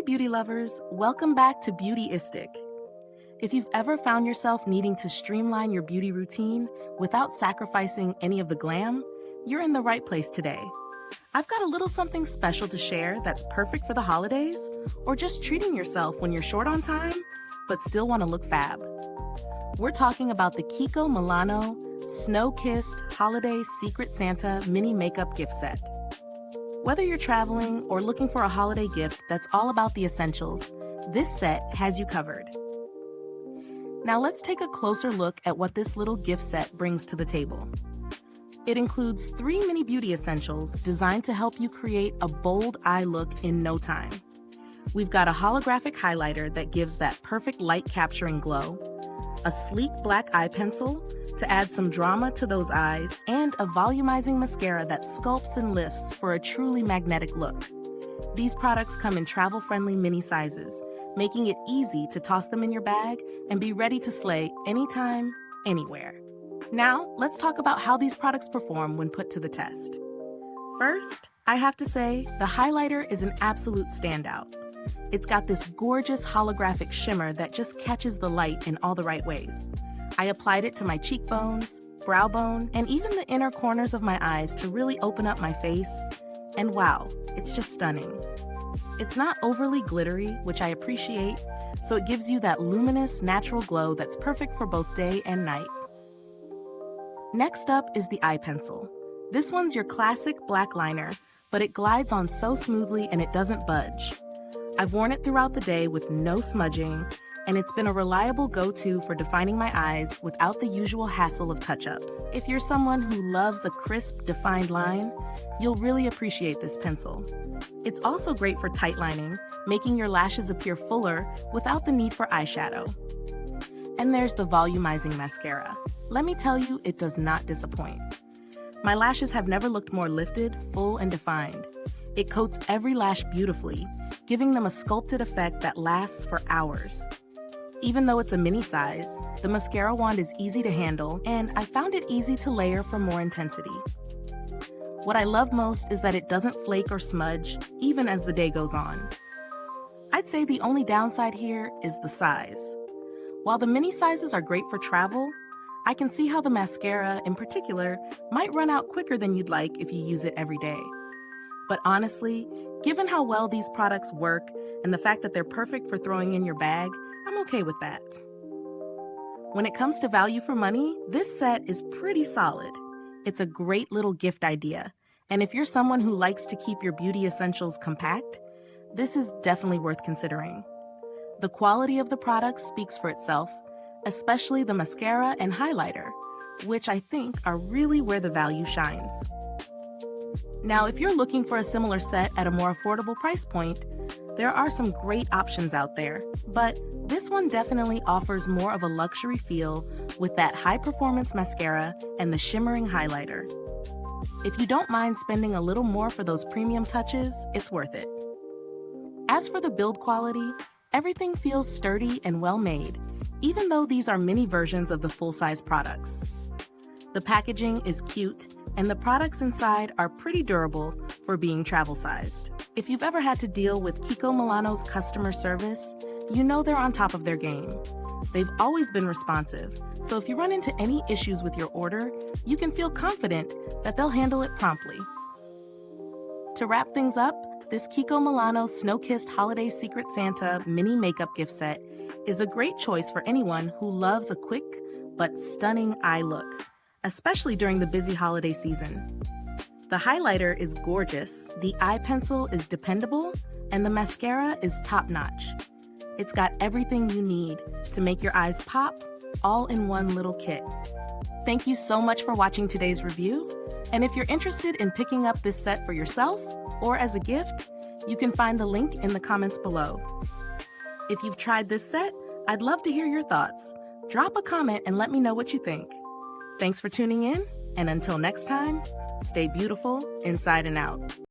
beauty lovers, welcome back to Beautyistic. If you've ever found yourself needing to streamline your beauty routine without sacrificing any of the glam, you're in the right place today. I've got a little something special to share that's perfect for the holidays or just treating yourself when you're short on time but still want to look fab. We're talking about the KIKO Milano Snow-Kissed Holiday Secret Santa Mini Makeup Gift Set. Whether you're traveling or looking for a holiday gift that's all about the essentials, this set has you covered. Now let's take a closer look at what this little gift set brings to the table. It includes 3 mini beauty essentials designed to help you create a bold eye look in no time. We've got a holographic highlighter that gives that perfect light-capturing glow, a sleek black eye pencil to add some drama to those eyes, and a volumizing mascara that sculpts and lifts for a truly magnetic look. These products come in travel-friendly mini sizes, making it easy to toss them in your bag and be ready to slay anytime, anywhere. Now, let's talk about how these products perform when put to the test. First, I have to say, the highlighter is an absolute standout. It's got this gorgeous holographic shimmer that just catches the light in all the right ways. I applied it to my cheekbones, brow bone, and even the inner corners of my eyes to really open up my face. And wow, it's just stunning. It's not overly glittery, which I appreciate, so it gives you that luminous, natural glow that's perfect for both day and night. Next up is the eye pencil. This one's your classic black liner, but it glides on so smoothly and it doesn't budge. I've worn it throughout the day with no smudging, and it's been a reliable go-to for defining my eyes without the usual hassle of touch-ups. If you're someone who loves a crisp, defined line, you'll really appreciate this pencil. It's also great for tight lining, making your lashes appear fuller without the need for eyeshadow. And there's the volumizing mascara. Let me tell you, it does not disappoint. My lashes have never looked more lifted, full, and defined. It coats every lash beautifully, giving them a sculpted effect that lasts for hours. Even though it's a mini size, the mascara wand is easy to handle, and I found it easy to layer for more intensity. What I love most is that it doesn't flake or smudge, even as the day goes on. I'd say the only downside here is the size. While the mini sizes are great for travel, I can see how the mascara, in particular, might run out quicker than you'd like if you use it every day. But honestly, given how well these products work and the fact that they're perfect for throwing in your bag, I'm okay with that. When it comes to value for money, this set is pretty solid. It's a great little gift idea, and if you're someone who likes to keep your beauty essentials compact, this is definitely worth considering. The quality of the products speaks for itself, especially the mascara and highlighter, which I think are really where the value shines. Now, if you're looking for a similar set at a more affordable price point, there are some great options out there, but this one definitely offers more of a luxury feel with that high-performance mascara and the shimmering highlighter. If you don't mind spending a little more for those premium touches, it's worth it. As for the build quality, everything feels sturdy and well-made, even though these are mini versions of the full-size products. The packaging is cute, and the products inside are pretty durable for being travel-sized. If you've ever had to deal with KIKO Milano's customer service, you know they're on top of their game. They've always been responsive, so if you run into any issues with your order, you can feel confident that they'll handle it promptly. To wrap things up, this KIKO Milano Snow-Kissed Holiday Secret Santa Mini Makeup Gift Set is a great choice for anyone who loves a quick but stunning eye look, especially during the busy holiday season. The highlighter is gorgeous, the eye pencil is dependable, and the mascara is top-notch. It's got everything you need to make your eyes pop, all in one little kit. Thank you so much for watching today's review, and if you're interested in picking up this set for yourself or as a gift, you can find the link in the comments below. If you've tried this set, I'd love to hear your thoughts. Drop a comment and let me know what you think. Thanks for tuning in, and until next time, stay beautiful inside and out.